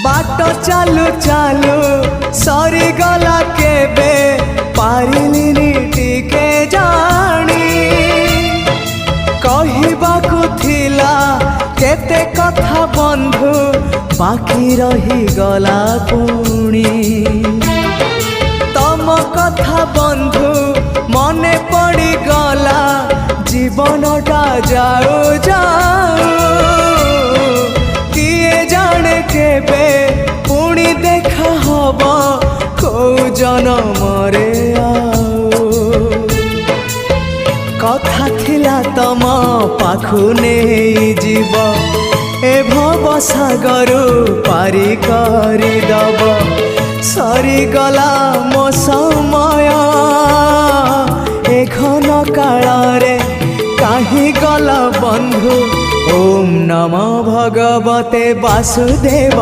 बाट चालू चालू सरीगला केबे पारिलिनी टिके जानी कहिबाकु थिला केते कथा बंधु बाकी रही गला पुणी तम कथा बंधु मने पड़ी गला जीवनटा जाऊ जाऊ किए जाने केबे पुणी देखा हब को जनमरे कथा थिला तम पाखु नहीं जीव ए भव सागरु पारी करी दब सरीगला मो समय ए घन काल रे काहि गला बंधु। ओम नमो भगवते वासुदेव।